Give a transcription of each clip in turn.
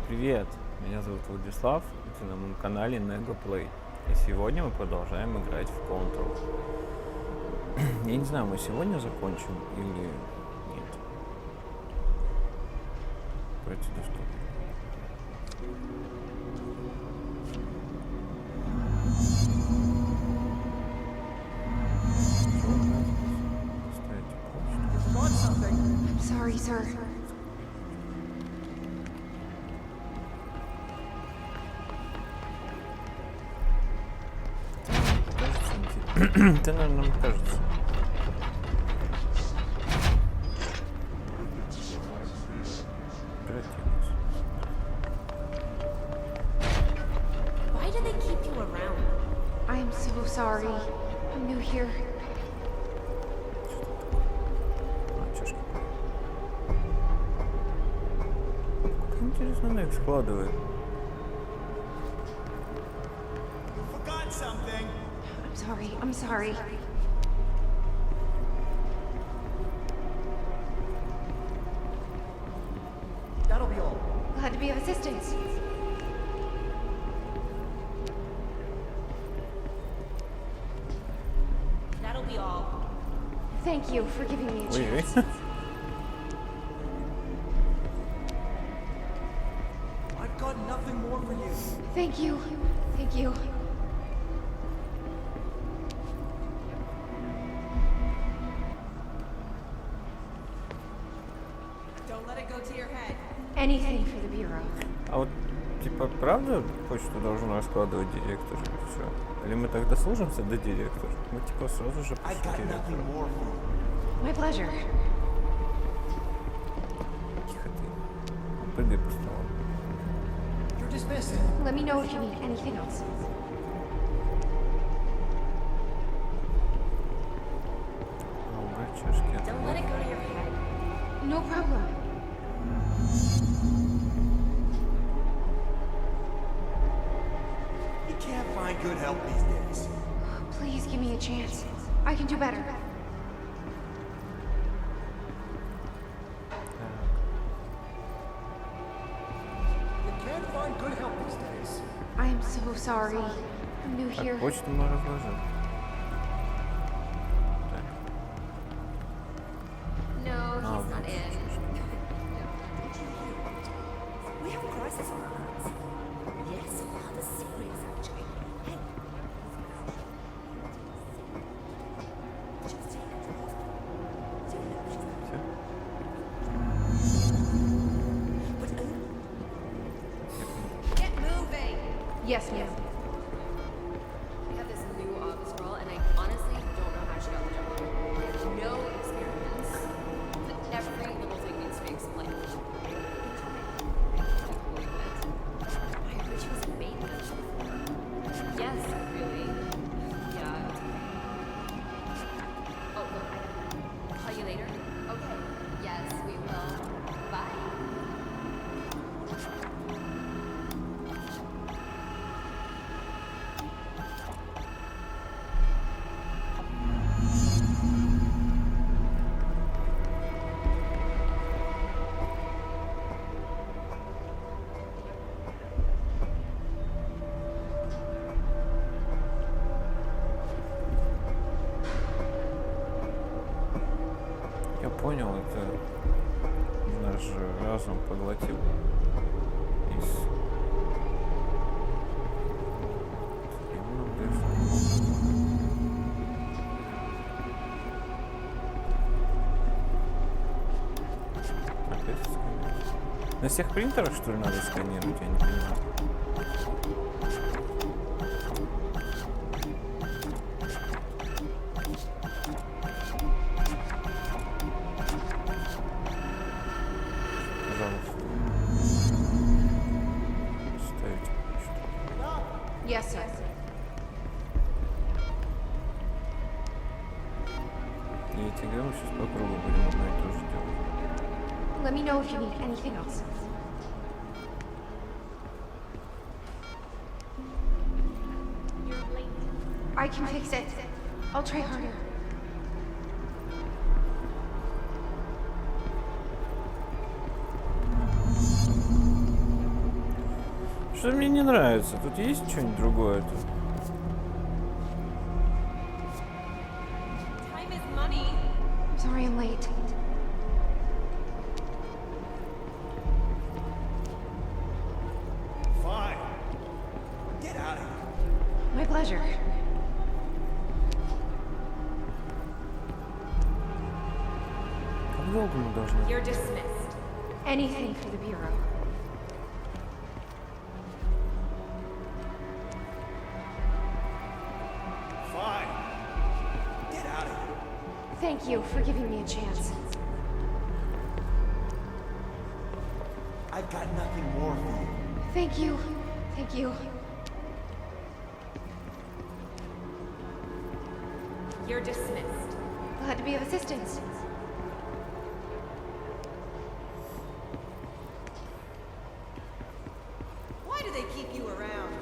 Привет, меня зовут Владислав, и ты на моем канале NEGO Play. И сегодня мы продолжаем играть в Control. Я не знаю, мы сегодня закончим или нет. Пройти доступно. I'm sorry, sir. Это, наверное, нам кажется. Why do they keep you around? I am so sorry. I'm new here. Интересно, она их складывает. I'm sorry. That'll be all. Glad to be of assistance. That'll be all. Thank you for giving me a chance. Ой-ой. I've got nothing more for you. Thank you. Thank you. Don't let it go to your head. Anything for the Bureau. А вот, типа, правда почту должен раскладывать директор или все? Или мы тогда служимся до директора? Мы, типа, сразу же I've пошли got nothing директору. more for you. My pleasure. Тихо ты. Прыгай по столу. You're dismissed. Let me know if you need anything else. Убрать чашки. Don't let it go to your head. No problem. You can't find good help these days. Please give me a chance. I can do better. You can't find good help these days. I am so sorry. I'm new here. Так, почту мы разложим. Так. No, А, he's not вот in. чашки. We have a crisis on our hands. Yes, rather serious actually. Hey. Just take control. Всё? But Get moving! Yes, ma'am. We have this new office role, and I honestly don't know how she got the job. I have no experience, but every little thing needs to be explained. I heard she was a maid coach before. Yes, really. Yeah. Oh, look, call you later? Okay. Yes, we will. Bye. Я понял, это наш разум поглотил. Из... Опять сканировать. На всех принтерах, что ли, надо сканировать? Я не понимаю. Пожалуйста. Ставите почту. Yes, sir. И эти игры мы сейчас по кругу будем одно и то же делать. Let me know if you need anything else. I can fix it. I'll try harder. Что мне не нравится? Тут есть что-нибудь другое тут? Time is money. Sorry I'm late. Fine. Get out of here. My pleasure. Как долго мы должны? You're dismissed. Anything for the Bureau. Fine. Get out of here. Thank you for giving me a chance. I've got nothing more for you. Thank you. Thank you. You're dismissed. Glad to be of assistance. Why do they keep you around?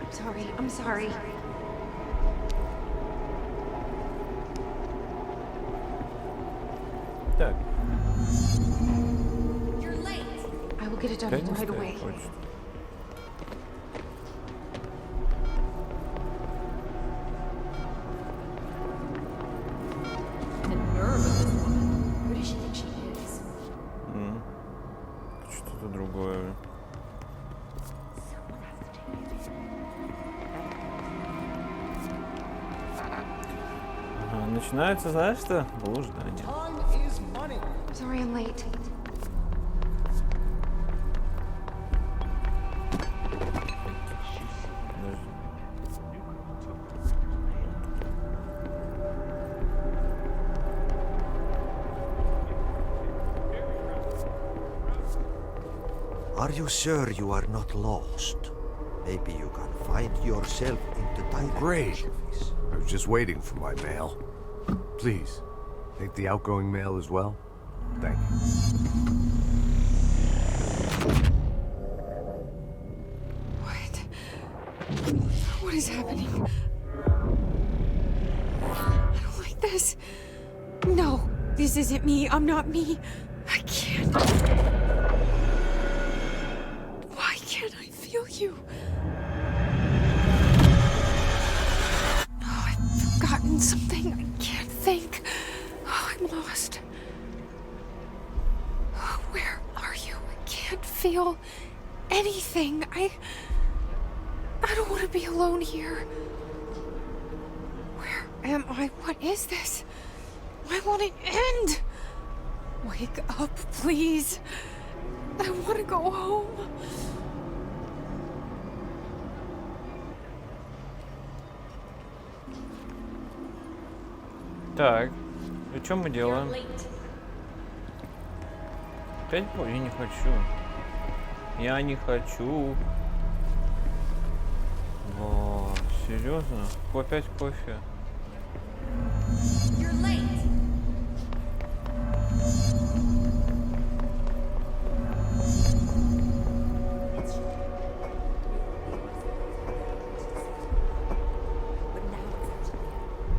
I'm sorry. I'm sorry. Так, You're late. I will get it done дай не right ставь away. почту. The nerve of this woman. Who does she think she is? Что-то другое. Ага, начинается, знаешь что? Блуждание. Time is money. Sorry I'm late. Подожди. Are you sure you are not lost? Maybe you can find yourself into the Great. I was just waiting for my mail. Please, take the outgoing mail as well. Thank you. What is happening? I don't like this. No, this isn't me. I'm not me. I can't. Why can't I feel you? Oh, I've forgotten something. I can't think. Oh, I'm lost. Oh, where are you? I can't feel anything. I don't want to be alone here. Where am I? What is this? Why won't it end? Wake up, please. I want to go home. Так, и что мы You're делаем? late. Опять я не хочу. Я не хочу. О, серьезно? Опять кофе? You're late.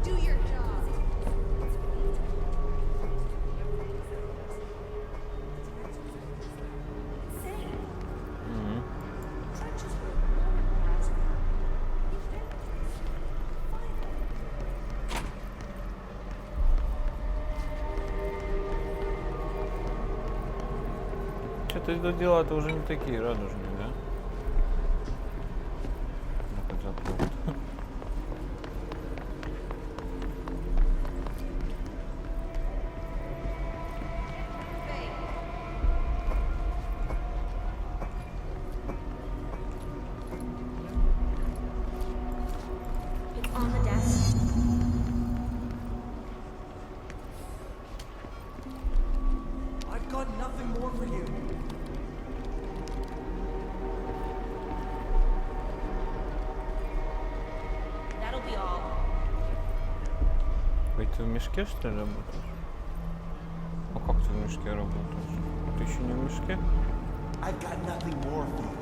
Do your job. Что-то дела-то уже не такие радужные, да? Ну, хоть заплыл. It's on the desk. I've got nothing more for you. That'll be all. Ой, ты в мешке, что ли, работаешь? А как ты в мешке работаешь? Ты еще не в мешке? I've got nothing more for you.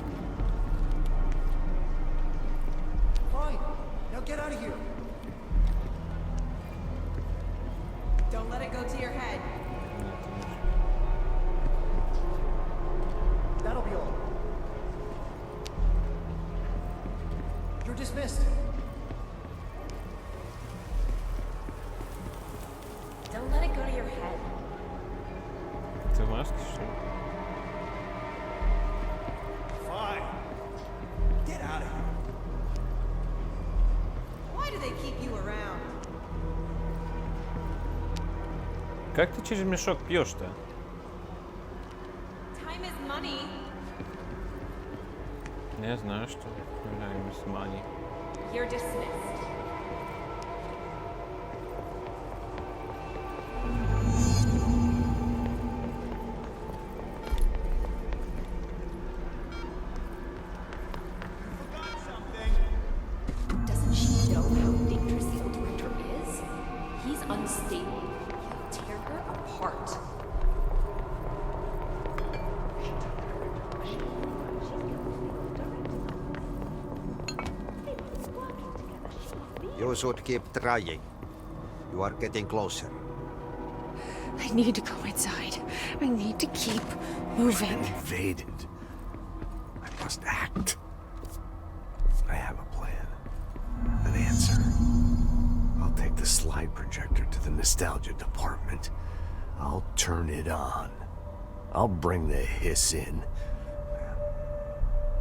Fine. Now get out of here. Don't let it go to your head. That'll be all. dismissed. Don't let it go to your head. Ты в маске, что ли? Fine. Get out of here. Why do they keep you around? Как ты через мешок пьешь-то? Time is money. Я знаю, что являемся money. You're dismissed. Doesn't she know how dangerous the old director is? He's unstable. He'll tear her apart. You should keep trying. You are getting closer. I need to go inside. I need to keep moving. Invaded. I must act. I have a plan. An answer. I'll take the slide projector to the nostalgia department. I'll turn it on. I'll bring the hiss in.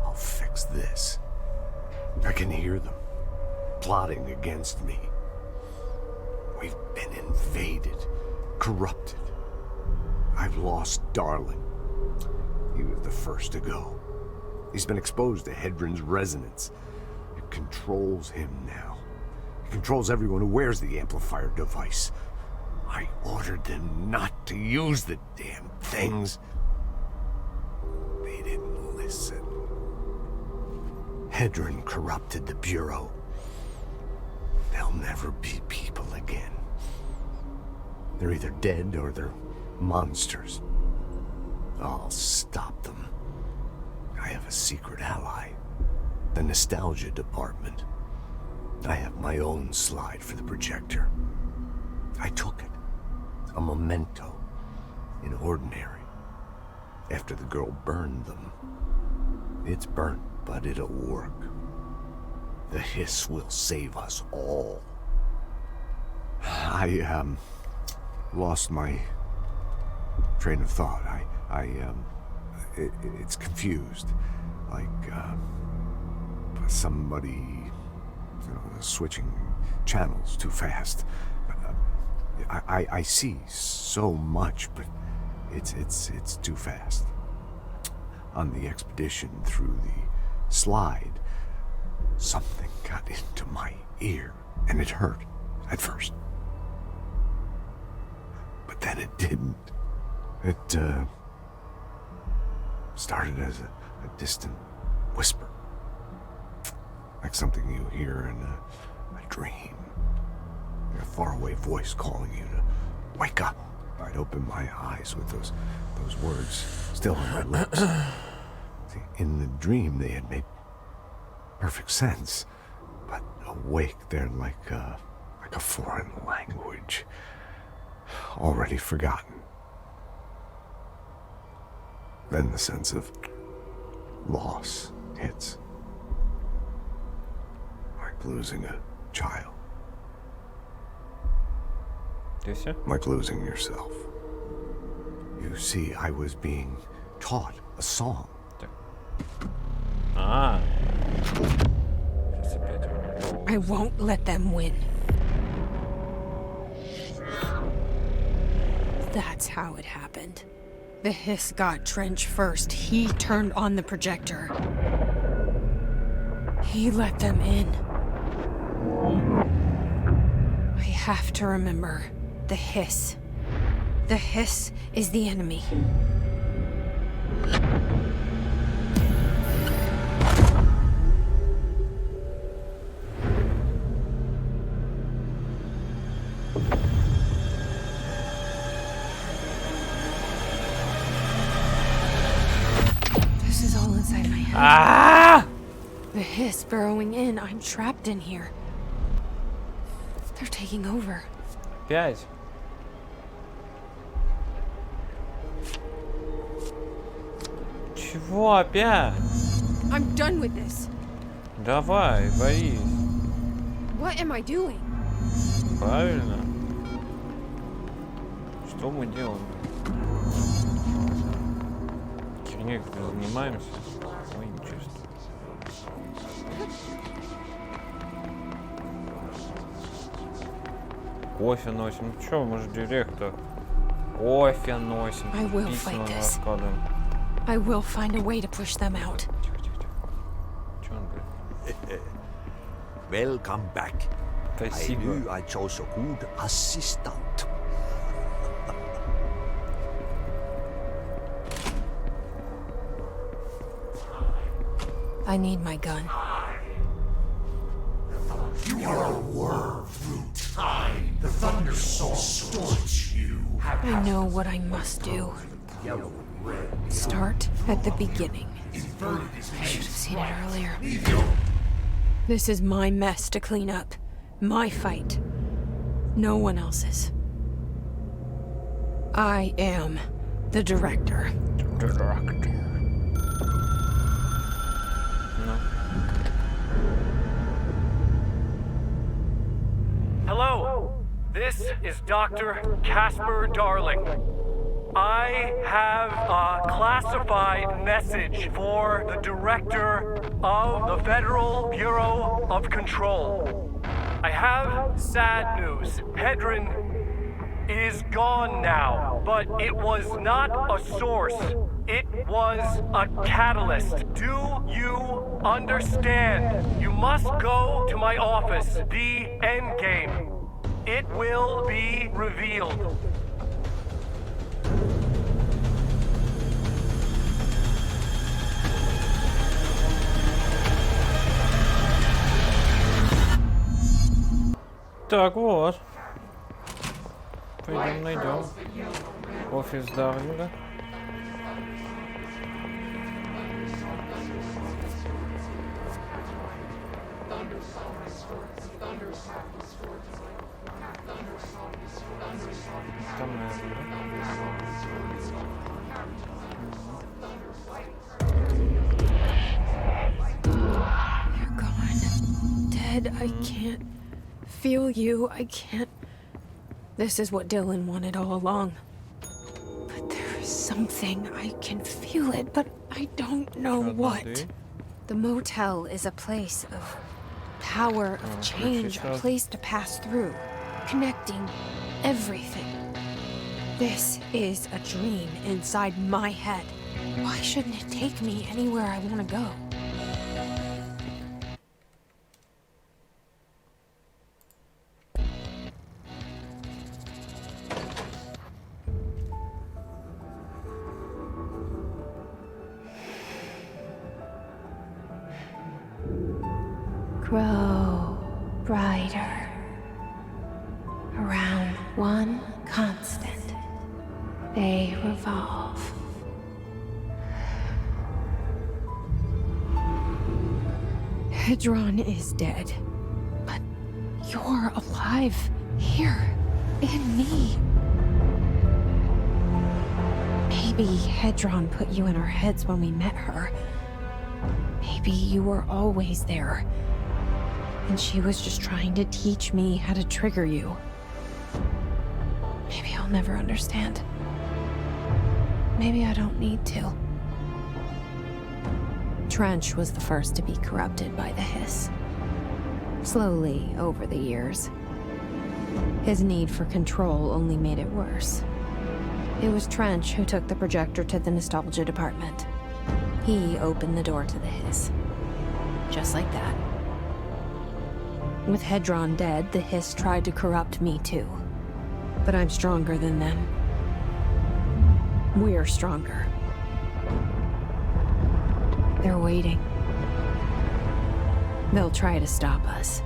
I'll fix this. I can hear them plotting against me. We've been invaded, corrupted. I've lost Darling. He was the first to go. He's been exposed to Hedron's resonance. It controls him now. It controls everyone who wears the amplifier device. I ordered them not to use the damn things. They didn't listen. Hedron corrupted the Bureau. They'll never be people again. They're either dead or they're monsters. I'll stop them. I have a secret ally. The nostalgia department. I have my own slide for the projector. I took it. A memento. In ordinary. After the girl burned them. It's burnt, but it'll work. The hiss will save us all. I lost my train of thought. It's confused. Like, somebody, switching channels too fast. I see so much, but it's too fast. On the expedition through the slide, something got into my ear, and it hurt at first. But then it didn't. It started as a distant whisper, like something you hear in a dream. A faraway voice calling you to wake up. I'd open my eyes with those words still on my lips. See, in the dream, they had made perfect sense, but awake, they're like a foreign language, already forgotten. Then the sense of loss hits, like losing a child. Like losing yourself. You see, I was being taught a song. Ah. I won't let them win. That's how it happened. The hiss got Trench first. He turned on the projector. He let them in. I have to remember the hiss. The hiss is the enemy. This is all inside my head. Ah! The hiss burrowing in. I'm trapped in here. They're taking over. Опять. Чего опять? I'm done with this. Давай, Борис. What am I doing? Правильно. Что мы делаем? Херней занимаемся. Ой, нечисто. Кофе носим. Ну чё, мы же директор. Кофе носим. I will Письма fight this. раскладываем. I will find a way to push them out. Чё он говорит? Welcome back. I Спасибо. knew I chose a good assistant. I need my gun. You are a worm through time. The Thunder Soul storms you. I know what I must do. Start at the beginning. I should have seen it earlier. This is my mess to clean up. My fight. No one else's. I am the director. Hello, this is Dr. Casper Darling. I have a classified message for the director of the Federal Bureau of Control. I have sad news. Hedron is gone now, but it was not a source. It was a catalyst. Do you understand? You must go to my office, the Endgame. It will be revealed. Так вот. Пойдем найдем офис Дарлинга. Там, You're gone. Dead. I can't feel you. I can't. This is what Dylan wanted all along. But there is something. I can feel it, but I don't know what. The motel is a place of power, of change, a place to pass through, connecting everything. This is a dream inside my head. Why shouldn't it take me anywhere I want to go? Grow brighter around one constant. They revolve. Hedron is dead, but you're alive here in me. Maybe Hedron put you in our heads when we met her. Maybe you were always there, and she was just trying to teach me how to trigger you. Maybe I'll never understand. Maybe I don't need to. Trench was the first to be corrupted by the hiss. Slowly, over the years. His need for control only made it worse. It was Trench who took the projector to the nostalgia department. He opened the door to the hiss. Just like that. With Hedron dead, the hiss tried to corrupt me too. But I'm stronger than them. We're stronger. They're waiting. They'll try to stop us.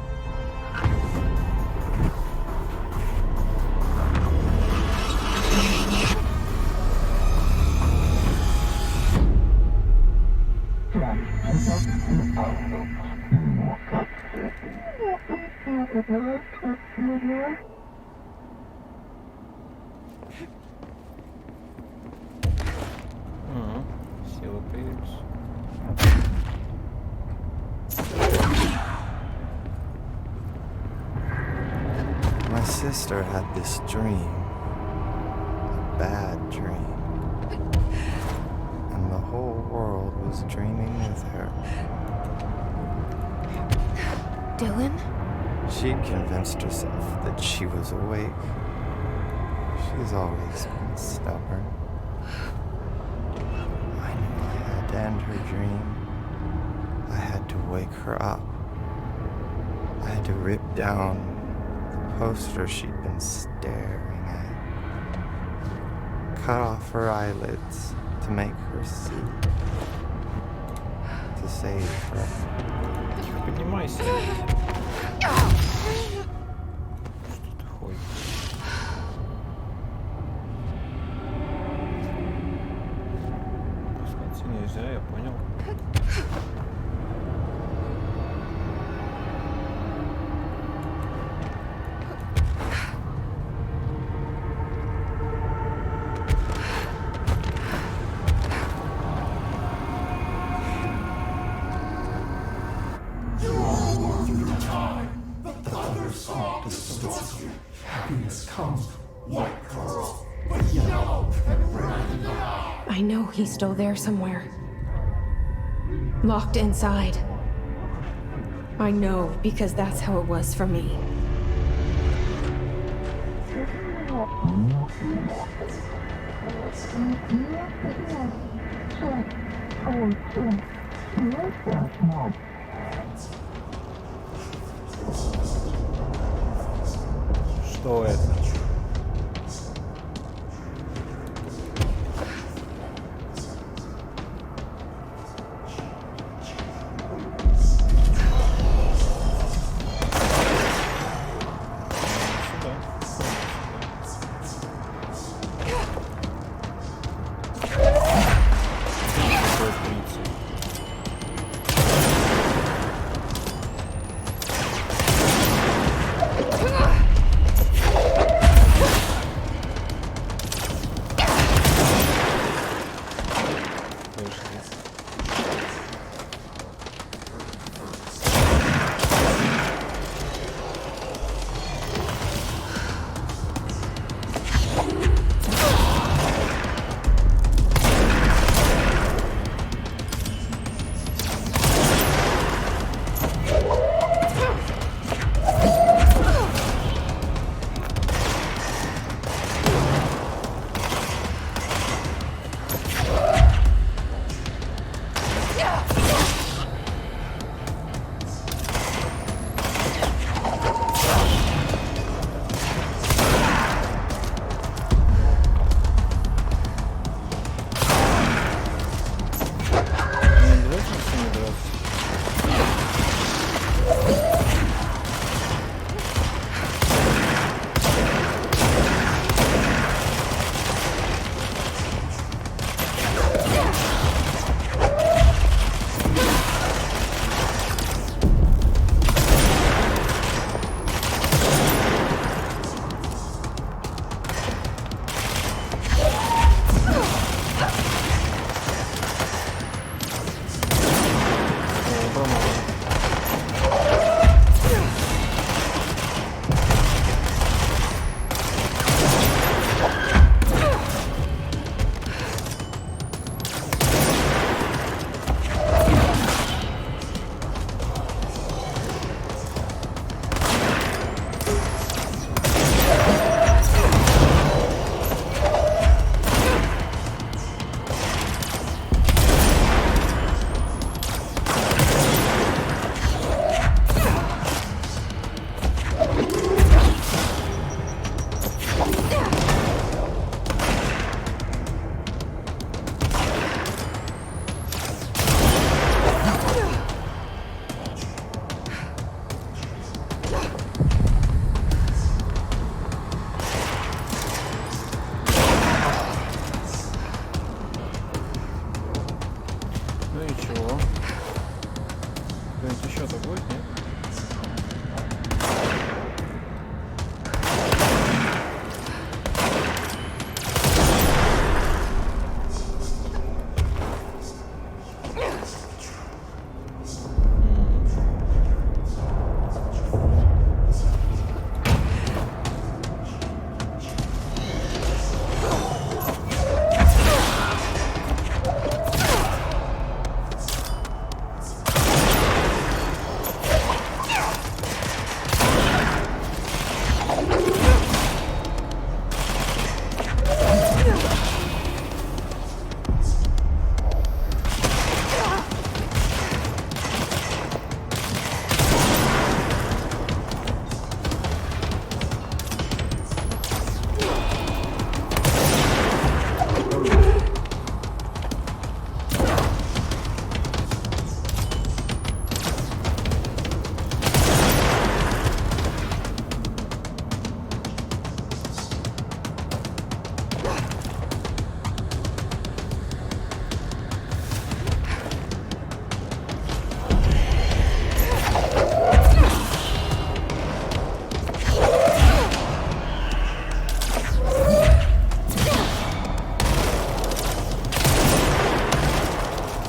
Сила появилась. sister had this dream. A bad dream. And the whole world was dreaming with her. Dylan? She convinced herself that she was awake. She's always been stubborn. I knew I had to end her dream. I had to wake her up. I had to rip down the poster she'd been staring at. Cut off her eyelids to make her see. To save her. Поднимайся. Что ты ходишь? Спускаться нельзя, я понял. I know he's still there somewhere. Locked inside. I know, because that's how it was for me. Что это?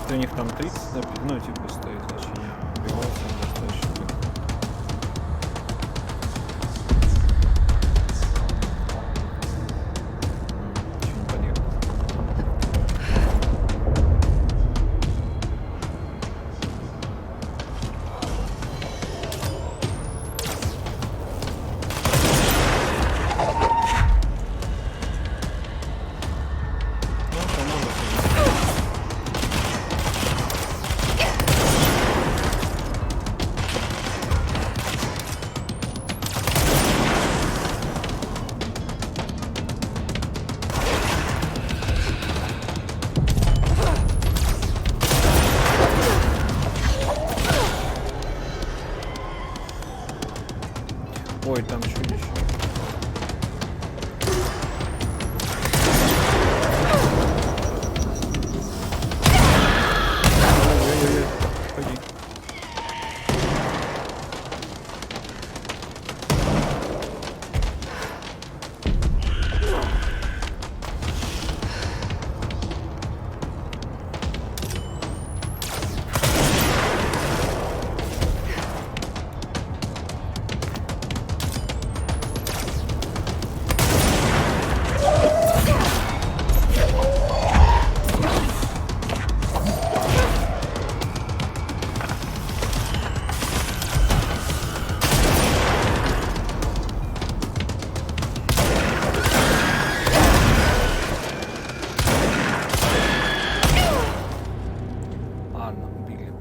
Если у них там 30, ну типа стоит значение, убивался достаточно. Ничего не подъехал. Ой, там чудище. Ой-ой-ой, пойди. Ладно, убили.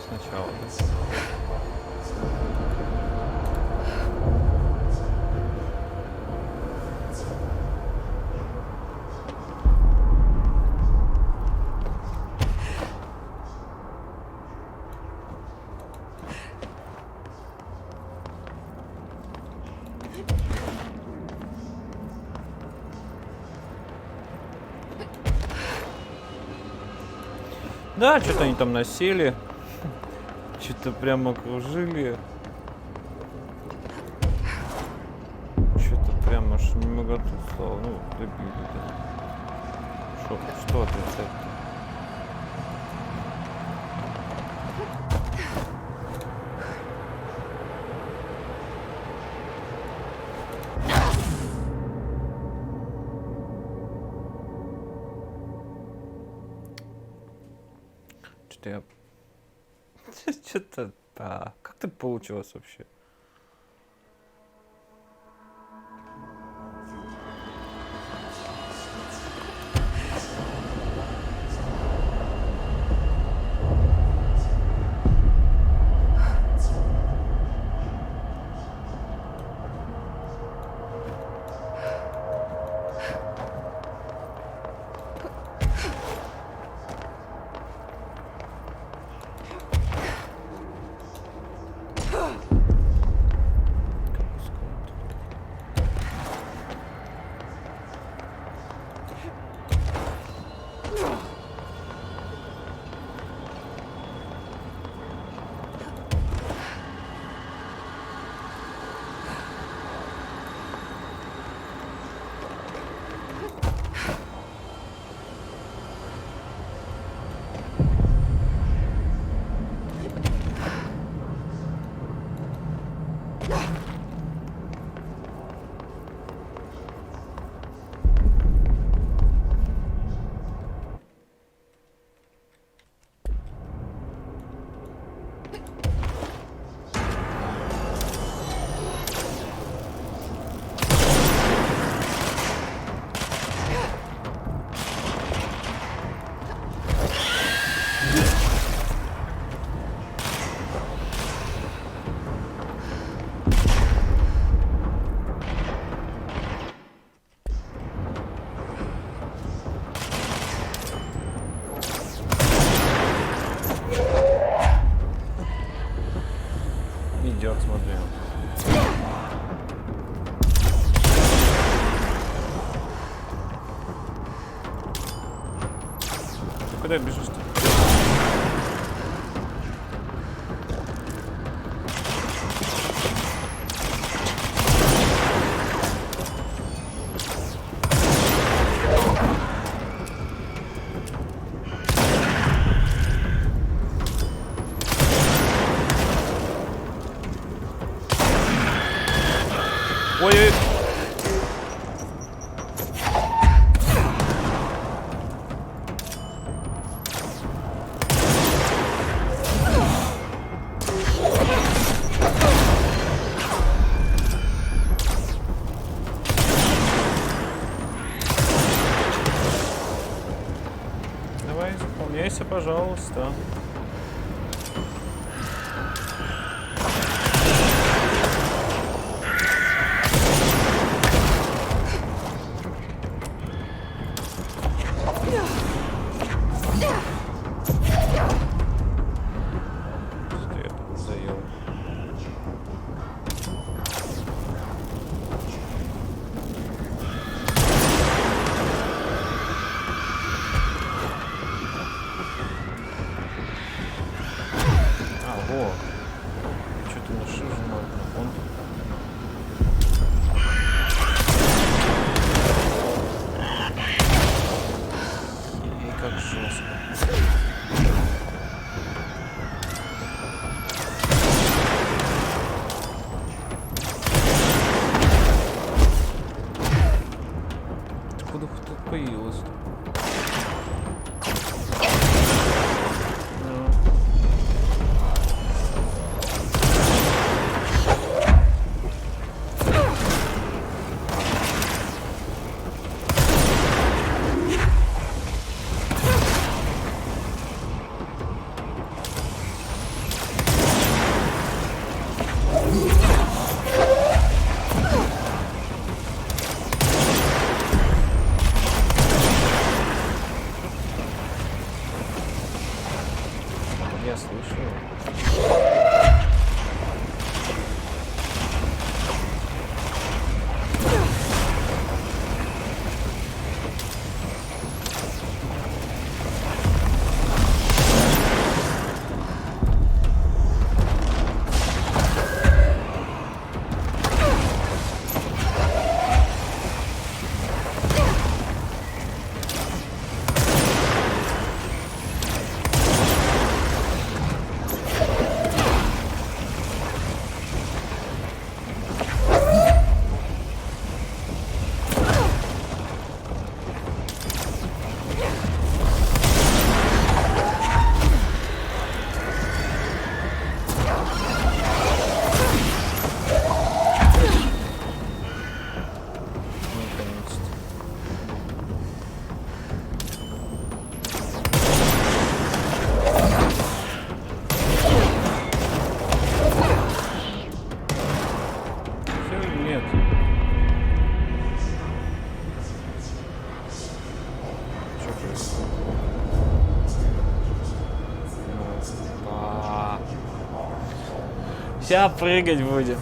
Сначала. Да, что-то они там насели. Что-то прямо окружили. Что-то прямо аж не могу тут стало. Ну, добили, да. Что отрицать-то? Что-то я... Что-то... Да. Как так получилось вообще? Идет, смотри. Ты куда бежишь-то? заполняйся, пожалуйста. Что-то нашижено. И как жестко. Откуда тут появилось-то? Я слышу. Сейчас прыгать будем.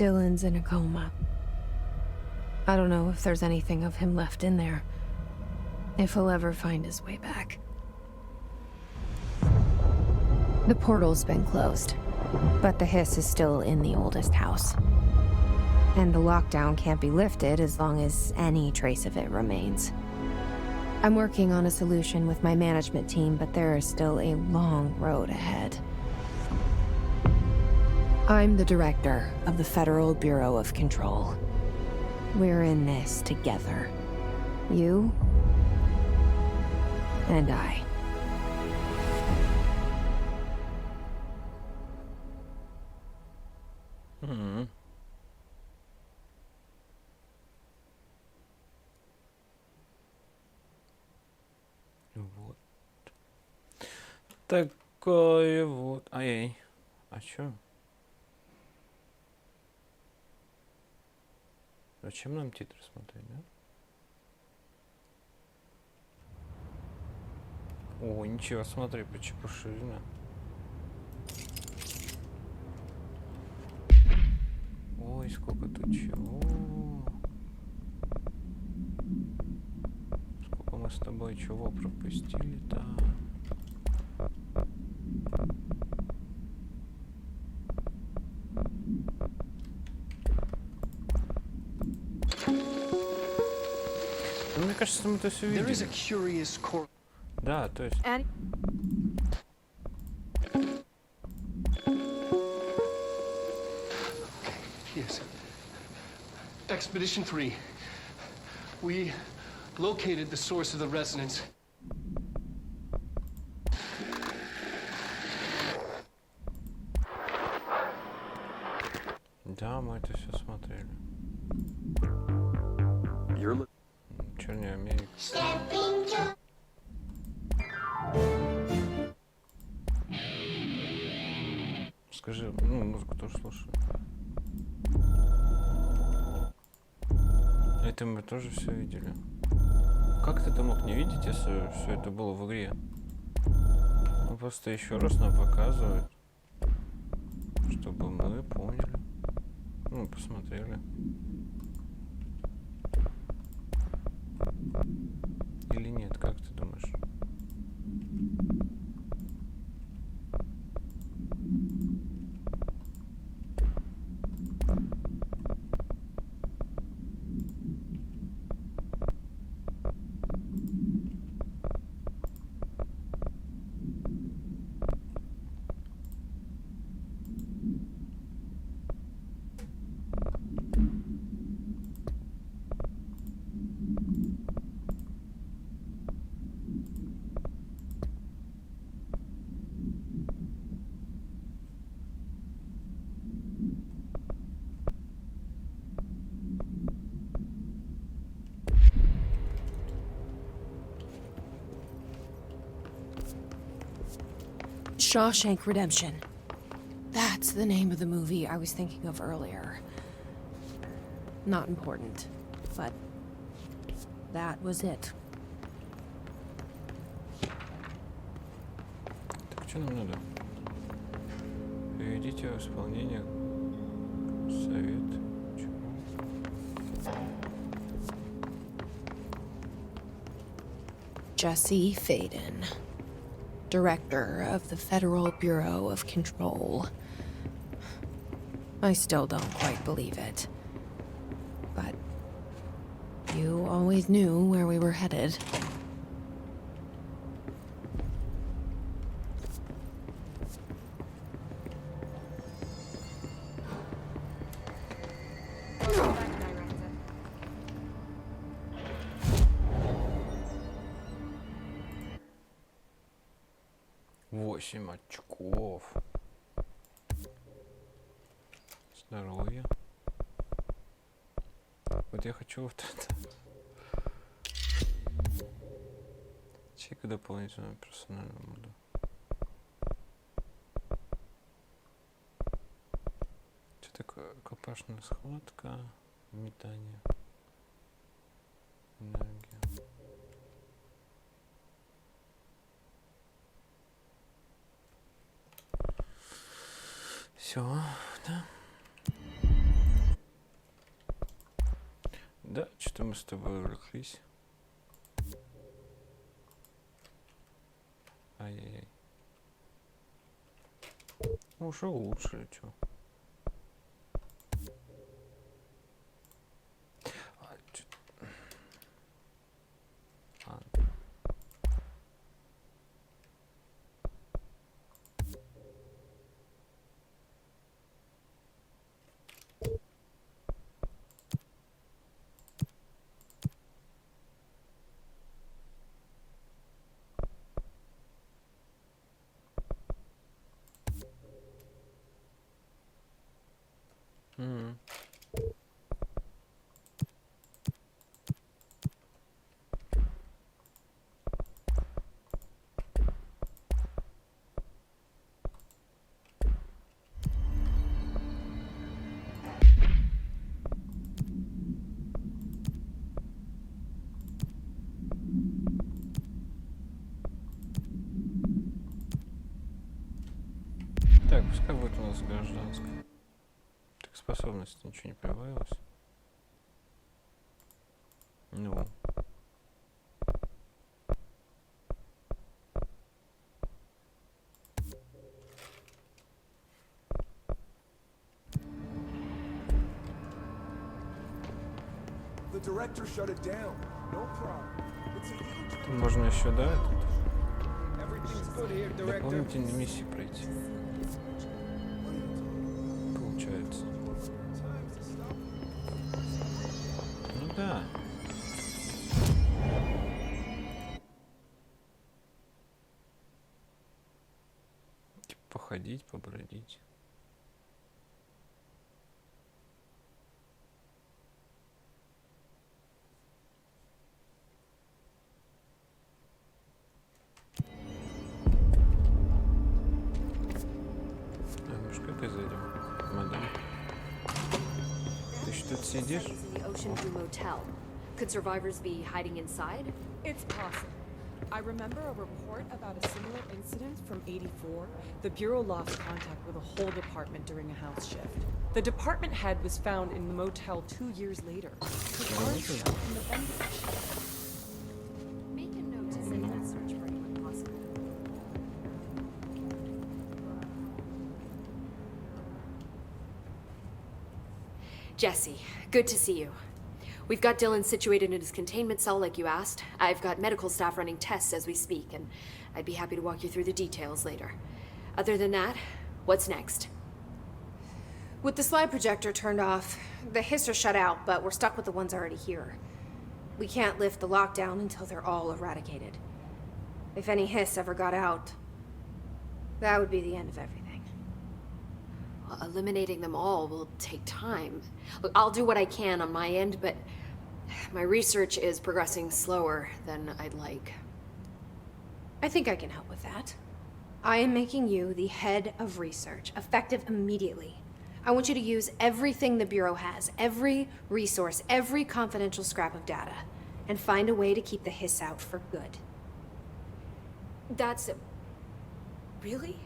Dylan's in a coma. I don't know if there's anything of him left in there. If he'll ever find his way back. The portal's been closed, but the hiss is still in the oldest house. And the lockdown can't be lifted as long as any trace of it remains. I'm working on a solution with my management team, but there is still a long road ahead. I'm the director of the Federal Bureau of Control. We're in this together. You and I. такое вот. Ай-яй. А чё? Зачем нам титры смотреть, да? О, ничего, смотри, почепушили. Ой, сколько тут чего. Сколько мы с тобой чего пропустили-то. Ну, мне кажется, мы это все видели. Да, то есть... Yes. Expedition 3. We located the source of the resonance. Да, мы это все смотрели. Черная Америка. Скажи, ну, музыку тоже слушаю. Это мы тоже все видели. Как ты это мог не видеть, если все это было в игре? Ну, просто еще раз нам показывают, чтобы мы поняли. Ну, посмотрели. Или нет, как ты думаешь? Shawshank Redemption. That's the name of the movie I was thinking of earlier. Not important, but that was it. Так что нам надо? Приведите в исполнение совет. Jesse Faden, Director of the Federal Bureau of Control. I still don't quite believe it. But you always knew where we were headed. Восемь очков. Здоровье. Вот я хочу вот это. Чека дополнительную персональную моду. Что такое? Рукопашная схватка, метание, энергия. Все, да? Да, что-то мы с тобой увлеклись. Ай-яй-яй. Ну, уже улучшили, чё. гражданское. Так способности ничего не прибавилось. Ну. The director shut it down. No problem. It's a huge. Можно еще, да, Everything's good here, этот director. дополнительные миссии пройти. Получается. Ну да. Типа походить, побродить. Как из этого, мадам? Ты что-то сидишь? In the Ocean View Motel. Could survivors be hiding inside? It's possible. I remember a report about a similar incident from '84. The Bureau lost contact with a whole department during a house shift. The department head was found in the motel 2 years later. His arms shot in the vending machine. Make a note to send that search party when possible. Jesse, good to see you. We've got Dylan situated in his containment cell like you asked. I've got medical staff running tests as we speak, and I'd be happy to walk you through the details later. Other than that, what's next? With the slide projector turned off, the hiss are shut out, but we're stuck with the ones already here. We can't lift the lockdown until they're all eradicated. If any hiss ever got out, that would be the end of everything. Eliminating them all will take time. Look, I'll do what I can on my end, but my research is progressing slower than I'd like. I think I can help with that. I am making you the head of research, effective immediately. I want you to use everything the Bureau has, every resource, every confidential scrap of data, and find a way to keep the hiss out for good. That's... really?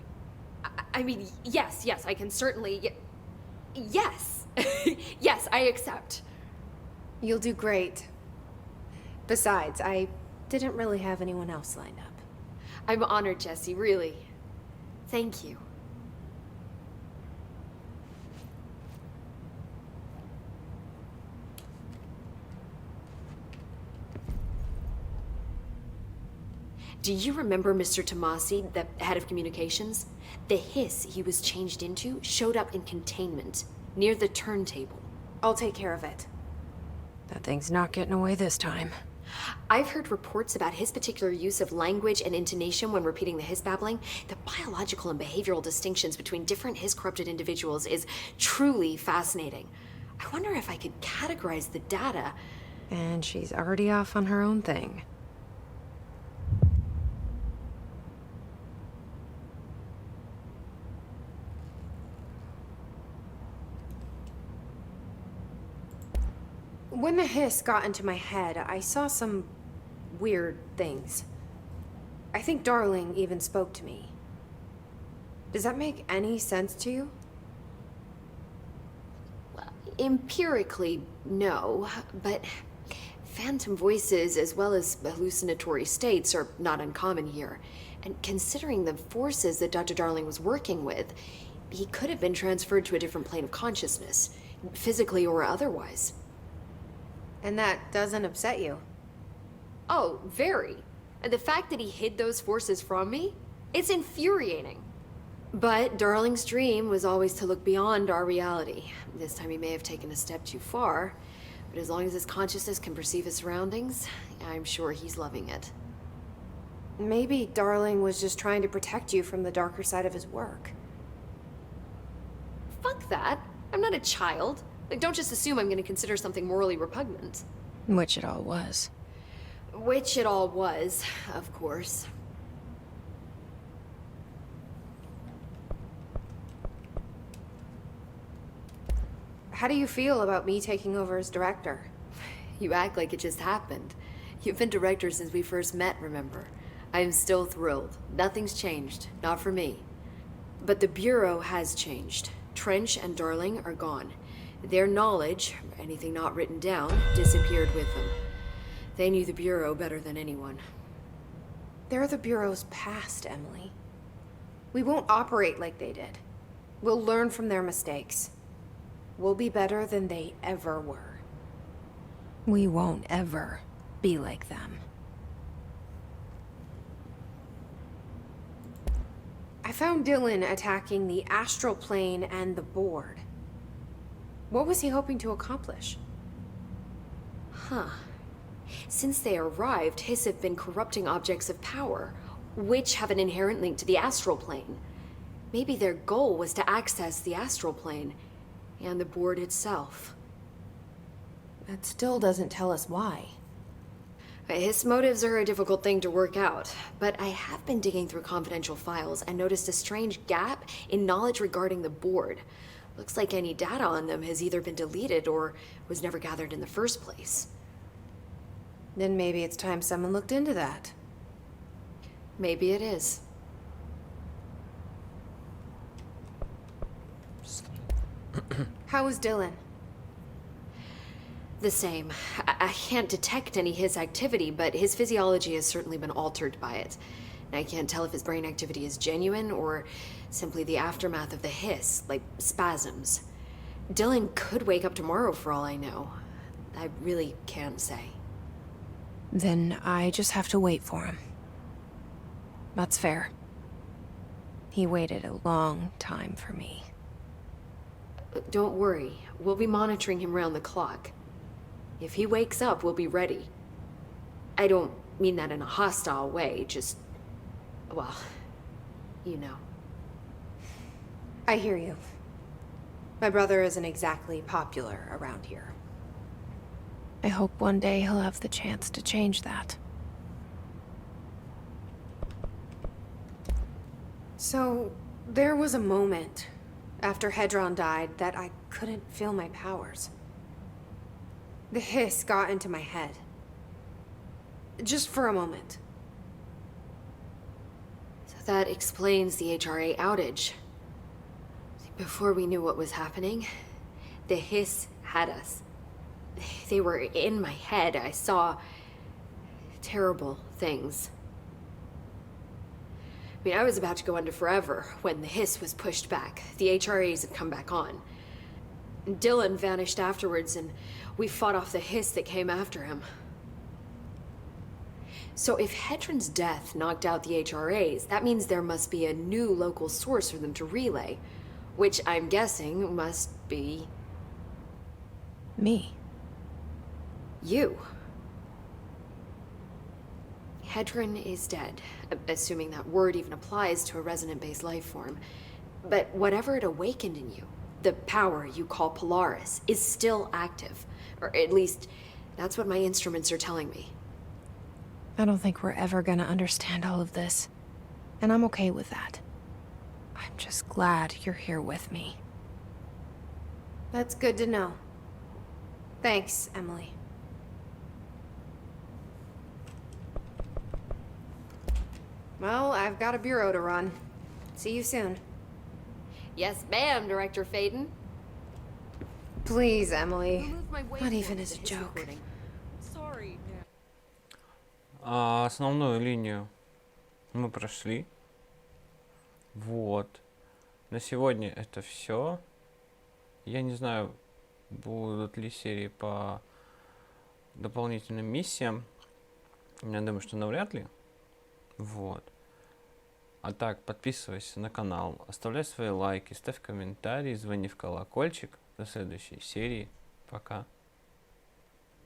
I mean, yes, I can certainly... Yes! Yes, I accept. You'll do great. Besides, I didn't really have anyone else lined up. I'm honored, Jesse, really. Thank you. Do you remember Mr. Tomasi, the head of communications? The hiss he was changed into showed up in containment, near the turntable. I'll take care of it. That thing's not getting away this time. I've heard reports about his particular use of language and intonation when repeating the hiss babbling. The biological and behavioral distinctions between different hiss-corrupted individuals is truly fascinating. I wonder if I could categorize the data. And she's already off on her own thing. When the hiss got into my head, I saw some weird things. I think Darling even spoke to me. Does that make any sense to you? Well, empirically, no, but phantom voices as well as hallucinatory states are not uncommon here. And considering the forces that Dr. Darling was working with, he could have been transferred to a different plane of consciousness, physically or otherwise. And that doesn't upset you? Oh, very. And the fact that he hid those forces from me, it's infuriating. But Darling's dream was always to look beyond our reality. This time he may have taken a step too far, but as long as his consciousness can perceive his surroundings, I'm sure he's loving it. Maybe Darling was just trying to protect you from the darker side of his work. Fuck that. I'm not a child. Like, don't just assume I'm going to consider something morally repugnant. Which it all was. Which it all was, of course. How do you feel about me taking over as director? You act like it just happened. You've been director since we first met, remember? I am still thrilled. Nothing's changed. Not for me. But the Bureau has changed. Trench and Darling are gone. Their knowledge, anything not written down, disappeared with them. They knew the Bureau better than anyone. They're the Bureau's past, Emily. We won't operate like they did. We'll learn from their mistakes. We'll be better than they ever were. We won't ever be like them. I found Dylan attacking the astral plane and the board. What was he hoping to accomplish? Huh. Since they arrived, Hiss have been corrupting objects of power, which have an inherent link to the astral plane. Maybe their goal was to access the astral plane and the board itself. That still doesn't tell us why. His motives are a difficult thing to work out, but I have been digging through confidential files and noticed a strange gap in knowledge regarding the board. Looks like any data on them has either been deleted or was never gathered in the first place. Then maybe it's time someone looked into that. Maybe it is. How is Dylan? The same. I can't detect any Hiss activity, but his physiology has certainly been altered by it. And I can't tell if his brain activity is genuine or simply the aftermath of the Hiss, like spasms. Dylan could wake up tomorrow for all I know. I really can't say. Then I just have to wait for him. That's fair. He waited a long time for me. Don't worry. We'll be monitoring him round the clock. If he wakes up, we'll be ready. I don't mean that in a hostile way, just... well, you know. I hear you. My brother isn't exactly popular around here. I hope one day he'll have the chance to change that. So, there was a moment after Hedron died that I couldn't feel my powers. The Hiss got into my head. Just for a moment. So that explains the HRA outage. Before we knew what was happening, the Hiss had us. They were in my head. I saw terrible things. I mean, I was about to go under forever when the Hiss was pushed back. The HRAs had come back on. Dylan vanished afterwards, and we fought off the Hiss that came after him. So if Hedron's death knocked out the HRAs, that means there must be a new local source for them to relay, which I'm guessing must be... me. You. Hedron is dead, assuming that word even applies to a resonant-based life form. But whatever it awakened in you, the power you call Polaris, is still active. Or at least, that's what my instruments are telling me. I don't think we're ever gonna understand all of this. And I'm okay with that. I'm just glad you're here with me. That's good to know. Thanks, Emily. Well, I've got a bureau to run. See you soon. Yes, ma'am, Director Faden. Please, Emily. Not even as a joke. Sorry. Основную линию мы прошли. Вот. На сегодня это все. Я не знаю, будут ли серии по дополнительным миссиям. Я думаю, что навряд ли. Вот. А так, подписывайся на канал, оставляй свои лайки, ставь комментарии, звони в колокольчик. До следующей серии. Пока.